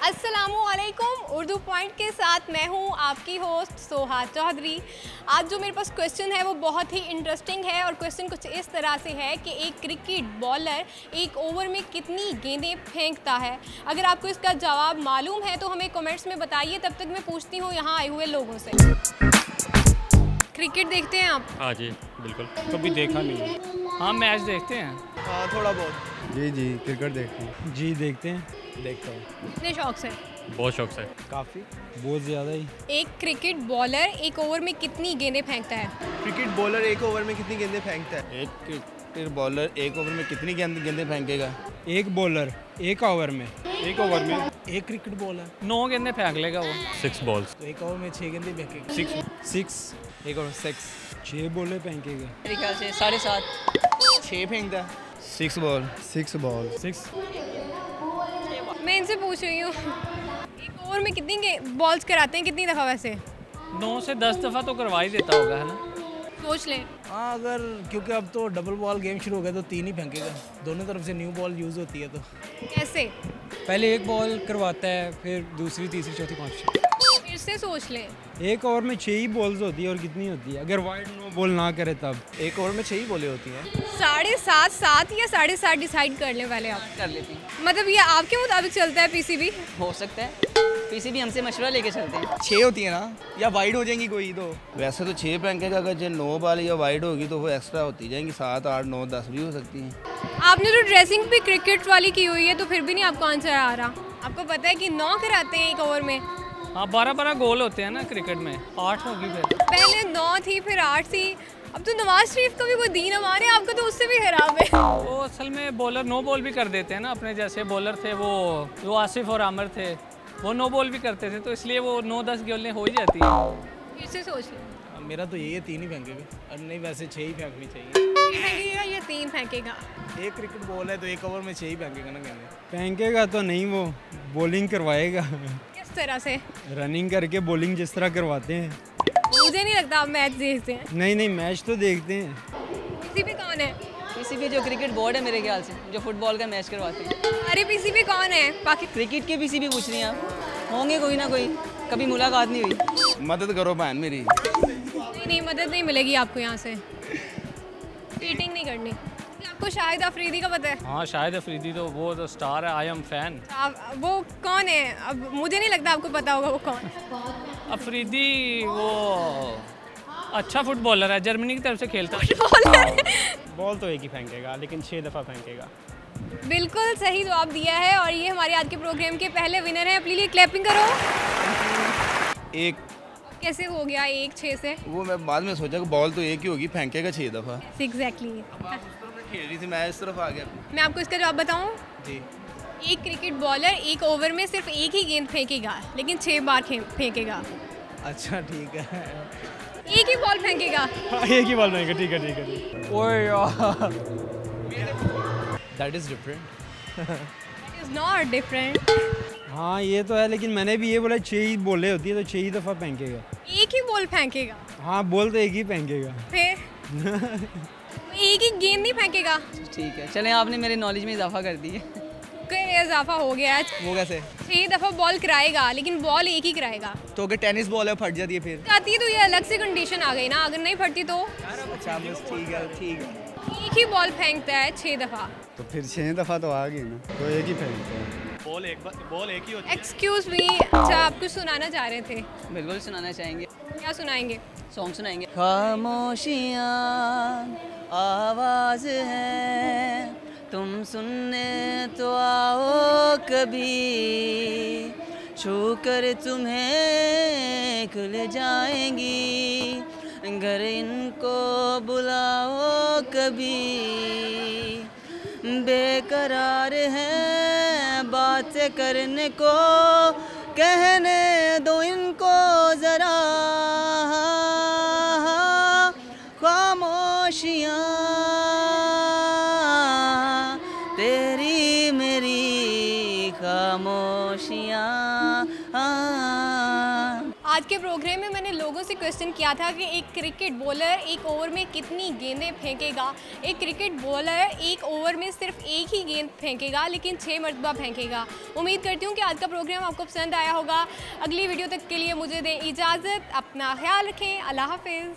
अस्सलामुअलैकुम। उर्दू पॉइंट के साथ मैं हूँ आपकी होस्ट सोहा चौधरी। आज जो मेरे पास क्वेश्चन है वो बहुत ही इंटरेस्टिंग है और क्वेश्चन कुछ इस तरह से है कि एक क्रिकेट बॉलर एक ओवर में कितनी गेंदें फेंकता है। अगर आपको इसका जवाब मालूम है तो हमें कमेंट्स में बताइए। तब तक मैं पूछती हूँ यहाँ आए हुए लोगों से। क्रिकेट देखते हैं आप? हाँ जी बिल्कुल। कभी देखा नहीं। हाँ मैच देखते हैं। हाँ थोड़ा बहुत। जी क्रिकेट देखते हैं। जी देखते हैं, देखता हूँ। कितने शौक से? बहुत शौक से। काफ़ी, बहुत ज़्यादा ही। एक क्रिकेट बॉलर एक ओवर में कितनी गेंदें फेंकता है? क्रिकेट बॉलर एक ओवर में कितनी गेंदें फेंकता है? एक क्रिकेट बॉलर एक ओवर में कितनी गेंदें फेंकेगा? एक बॉलर एक ओवर में एक क्रिकेट बॉलर 9 गेंदें फेंक लेगा वो। 6 बॉल्स। तो एक ओवर में 6 गेंदें फेंकेगा। 6 एक ओवर 6 बॉलें फेंकेगा। मेरे ख्याल से 7.5 6 फेंकता है। 6 बॉल 6। मैं इनसे पूछ रही हूँ एक ओवर में कितनी बॉल्स कराते हैं, कितनी दफ़ा? वैसे 9 से 10 दफ़ा तो करवा ही देता होगा, है ना? सोच लें। हाँ, अगर क्योंकि अब तो डबल बॉल गेम शुरू हो गया तो 3 ही फेंकेगा। दोनों तरफ से न्यू बॉल यूज़ होती है तो कैसे? पहले एक बॉल करवाता है, फिर दूसरी, तीसरी, चौथी, पाँचवीं। फिर से सोच लें। एक ओवर में 6 ही बॉल्स होती है और कितनी होती है अगर वाइड नो बॉल ना करे तब? एक ओवर में 6 ही बॉलें होती हैं। 7.5 या 7.5 डिसाइड कर लें पहले आप। कर लेते हैं। मतलब ये आपके मुताबिक चलता है पीसीबी? हो सकता है, पीसीबी हमसे मशवरा लेके चलते हैं। 6 होती है ना, या वाइड हो जाएंगी कोई तो? वैसे तो 6 फेंकेगा, अगर जो 9 बॉल या वाइड होगी तो वो एक्स्ट्रा होती जाएंगी। 7, 8, 9, 10 भी हो सकती हैं। आपने जो ड्रेसिंग भी क्रिकेट वाली की हुई है तो फिर भी नहीं आपको आंसर आ रहा। आपको पता है कि 9 कराते हैं एक ओवर में। हाँ, 12 गोल होते हैं ना क्रिकेट में। 8 होगी फिर। पहले 9 थी, फिर 8 थी। अब तो नवाज शरीफ को भी कोई दी नवा रहे, आपका तो उससे भी खराब है। वो असल में बॉलर नो बॉल भी कर देते हैं ना। अपने जैसे बॉलर थे वो आसिफ और आमिर थे, वो नो बॉल भी करते थे, तो इसलिए वो 9-10 गोलें हो ही जाती हैं। फिर से सोच लें। मेरा तो यही है 3 ही फेंकेगा। और नहीं, वैसे 6 ही फेंकनी चाहिए। 3 फेंकेगा या 3 फेंकेगा? एक क्रिकेट बॉल है तो एक ओवर में 6 ही फेंकेगा ना गेंदें। फेंकेगा तो नहीं, वो बॉलिंग करवाएगा। किस तरह से? रनिंग करके बॉलिंग जिस तरह करवाते हैं। मुझे नहीं लगता आप मैच देखते हैं। नहीं, मैच तो देखते हैं। पीसीबी कौन है? पीसीबी जो क्रिकेट बोर्ड है मेरे ख्याल से, जो फुटबॉल का मैच करवाते हैं। अरे पीसीबी कौन है? क्रिकेट के पीसीबी पूछ रही हैं आप? होंगे कोई ना कोई, कभी मुलाकात नहीं हुई। मदद करो बहन मेरी। नहीं, मदद नहीं मिलेगी आपको यहाँ से। चीटिंग नहीं करनी। आपको शाहिद अफरीदी का पता है? हाँ, शाहिद अफरीदी तो वो तो स्टार है। I am fan. वो कौन है? अब मुझे नहीं लगता आपको पता होगा वो कौन है। अफरीदी वो अच्छा फुटबॉलर है, जर्मनी की तरफ से खेलता है। बॉल तो एक ही फेंकेगा, लेकिन 6 दफ़ा फेंकेगा। बिल्कुल सही जवाब दिया है और ये हमारे आज के प्रोग्राम के पहले विनर हैं। अपने लिए क्लैपिंग करो। एक कैसे हो गया 1-6 से? वो मैं बाद में सोचा कि बॉल तो एक ही होगी, फेंकेगा 6 दफ़ा। एग्जैक्टली। खेल रही थी, मैं इस तरफ आ गया। मैं आपको इसका जवाब बताऊं? जी। एक क्रिकेट बॉलर एक ओवर में सिर्फ एक ही गेंद फेंकेगा, लेकिन 6 बार फेंकेगा। अच्छा ठीक है। एक ही बॉल फेंकेगा। हाँ, एक ही बॉल फेंकेगा। ठीक है। ओए यार, that is different. It is not different। हाँ ये तो है, लेकिन मैंने भी ये बोला 6 ही बॉलें होती है तो 6 ही दफ़ा फेंकेगा। एक ही बॉल फेंकेगा? हाँ, बॉल तो एक ही फेंकेगा। फिर एक ही गेंद नहीं फेंकेगा? ठीक है, चलें, आपने मेरे नॉलेज में इजाफा कर दी है। कोई इजाफा हो गया है। वो कैसे? 6 दफ़ा बॉल कराएगा, लेकिन बॉल एक ही कराएगा। तो अगर टेनिस बॉल है फट जाती है फिर? जाती है तो ये अलग से कंडीशन आ गई ना। अगर नहीं फटती तो अच्छा बस ठीक है। एक ही बॉल फेंकता है 6 दफ़ा। तो फिर 6 दफ़ा तो आ गई ना, तो एक ही फेंकते हैं। बॉल एक ही होती है। एक्सक्यूज मी, अच्छा आप कुछ सुनाना चाह रहे थे? बिल्कुल सुनाना चाहेंगे। क्या सुनाएंगे? सॉन्ग सुनाएंगे। खामोशियाँ आवाज़ है, तुम सुनने तो आओ कभी, छू कर तुम्हें खुल जाएंगी, घर इनको बुलाओ कभी, बेकरार है बातें करने को, कहने दो इनको ज़रा, खामोशियाँ तेरी मेरी खामोशियाँ। आज के प्रोग्राम में मैंने लोगों से क्वेश्चन किया था कि एक क्रिकेट बॉलर एक ओवर में कितनी गेंदें फेंकेगा। एक क्रिकेट बॉलर एक ओवर में सिर्फ एक ही गेंद फेंकेगा लेकिन 6 मरतबा फेंकेगा। उम्मीद करती हूँ कि आज का प्रोग्राम आपको पसंद आया होगा। अगली वीडियो तक के लिए मुझे दें इजाज़त, अपना ख्याल रखें, अल्लाह हाफिज़।